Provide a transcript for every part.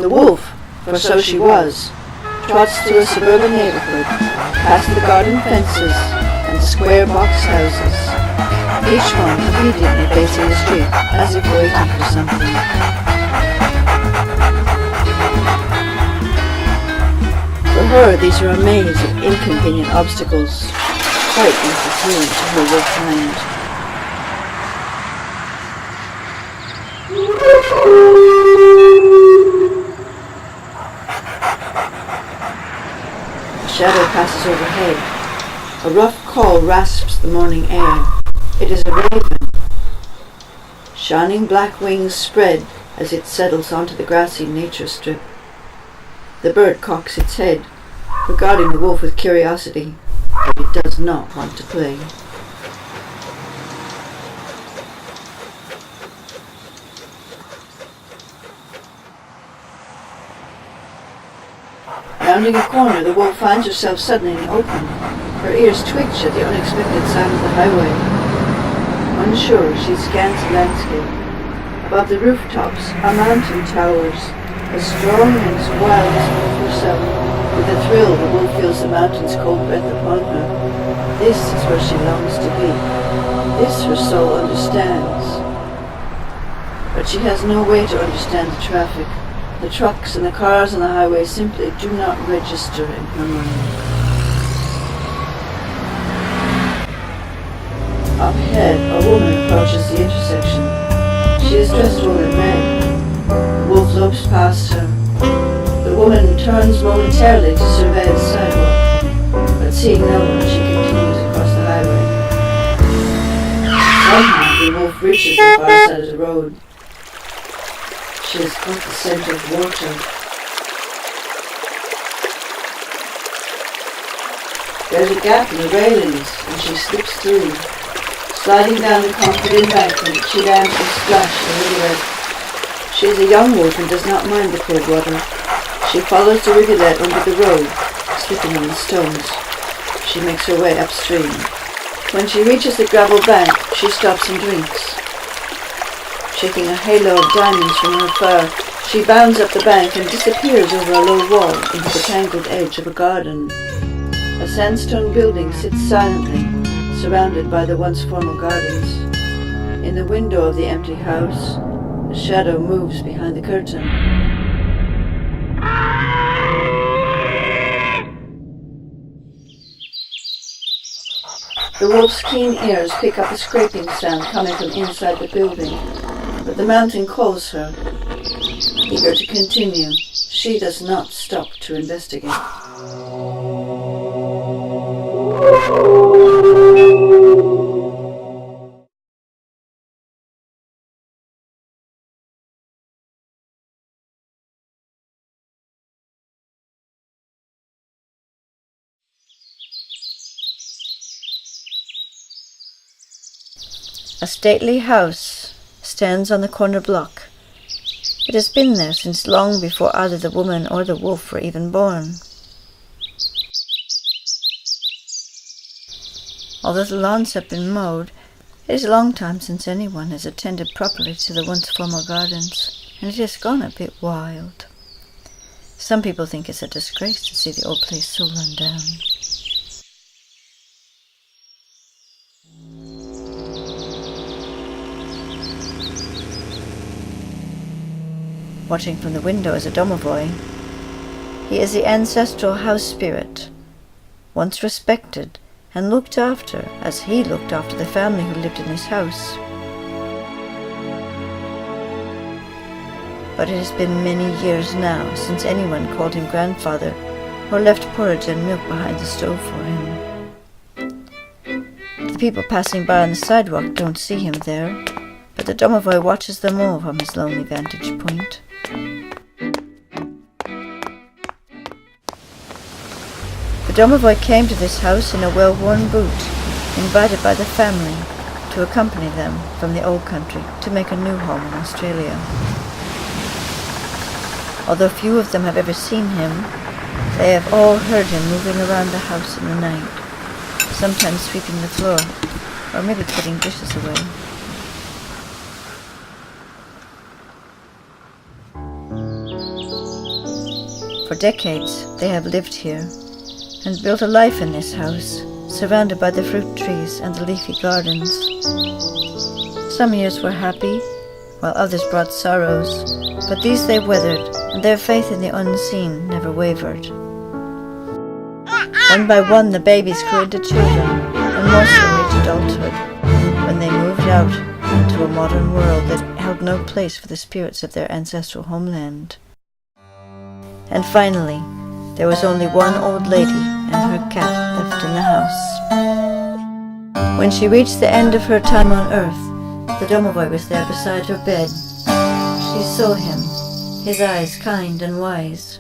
The wolf, for so she was, trots through a suburban neighborhood, past the garden fences and the square box houses, each one obediently facing the street as if waiting for something. For her, these are a maze of inconvenient obstacles, quite incoherent to her wolf mind. A shadow passes overhead. A rough call rasps the morning air. It is a raven. Shining black wings spread as it settles onto the grassy nature strip. The bird cocks its head, regarding the wolf with curiosity, but it does not want to play. Rounding a corner, the wolf finds herself suddenly in the open. Her ears twitch at the unexpected sound of the highway. Unsure, she scans the landscape. Above the rooftops are mountain towers, as strong and as wild as wolf herself. With a thrill, the wolf feels the mountain's cold breath upon her. This is where she longs to be. This her soul understands. But she has no way to understand the traffic. The trucks and the cars on the highway simply do not register in her mind. Up ahead, a woman approaches the intersection. She is dressed all in red. The wolf lopes past her. The woman turns momentarily to survey the sidewalk, but seeing no one, she continues across the highway. Somehow, the wolf reaches the far side of the road. She has caught the scent of water. There's a gap in the railings, and she slips through. Sliding down the concrete embankment, she lands and splashed in the rivulet. She is a young wolf and does not mind the cold water. She follows the rivulet under the road, slipping on the stones. She makes her way upstream. When she reaches the gravel bank, she stops and drinks. Shaking a halo of diamonds from her fur, she bounds up the bank and disappears over a low wall into the tangled edge of a garden. A sandstone building sits silently, surrounded by the once formal gardens. In the window of the empty house, a shadow moves behind the curtain. The wolf's keen ears pick up a scraping sound coming from inside the building, but the mountain calls her. Eager to continue, she does not stop to investigate. A stately house stands on the corner block. It has been there since long before either the woman or the wolf were even born. Although the lawns have been mowed, it is a long time since anyone has attended properly to the once formal gardens, and it has gone a bit wild. Some people think it's a disgrace to see the old place so run down. Watching from the window is a Domovoi. He is the ancestral house spirit, once respected and looked after as he looked after the family who lived in this house. But it has been many years now since anyone called him grandfather or left porridge and milk behind the stove for him. The people passing by on the sidewalk don't see him there, but the Domovoi watches them all from his lonely vantage point. The Domovoi came to this house in a well-worn boot, invited by the family to accompany them from the old country to make a new home in Australia. Although few of them have ever seen him, they have all heard him moving around the house in the night, sometimes sweeping the floor, or maybe putting dishes away. For decades they have lived here and built a life in this house, surrounded by the fruit trees and the leafy gardens. Some years were happy, while others brought sorrows, but these they weathered, and their faith in the unseen never wavered. One by one the babies grew into children, and most of them reached adulthood, when they moved out into a modern world that held no place for the spirits of their ancestral homeland. And finally, there was only one old lady and her cat left in the house. When she reached the end of her time on earth, the Domovoi was there beside her bed. She saw him, his eyes kind and wise,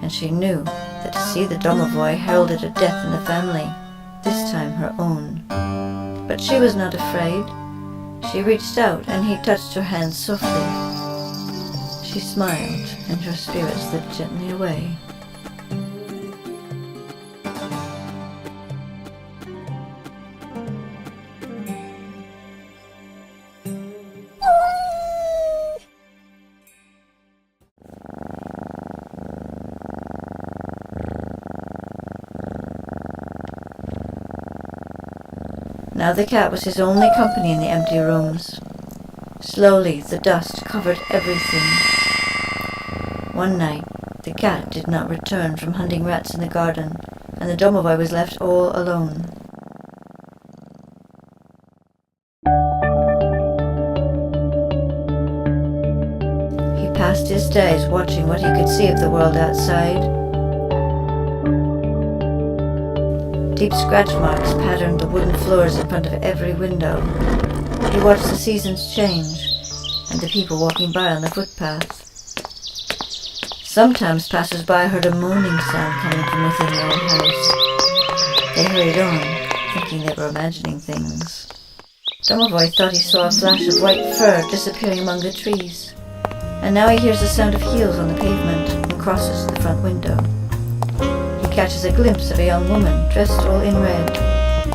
and she knew that to see the Domovoi heralded a death in the family, this time her own. But she was not afraid. She reached out and he touched her hand softly. She smiled and her spirit slipped gently away. Now the cat was his only company in the empty rooms. Slowly the dust covered everything. One night the cat did not return from hunting rats in the garden, and the Domovoi was left all alone. He passed his days watching what he could see of the world outside. Deep scratch marks patterned the wooden floors in front of every window. He watched the seasons change, and the people walking by on the footpath. Sometimes passers-by heard a moaning sound coming from within the old house. They hurried on, thinking they were imagining things. Domovoi thought he saw a flash of white fur disappearing among the trees, and now he hears the sound of heels on the pavement and crosses to the front window. Catches a glimpse of a young woman dressed all in red.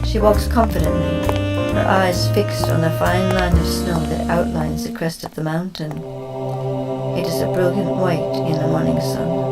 She walks confidently, her eyes fixed on the fine line of snow that outlines the crest of the mountain. It is a brilliant white in the morning sun.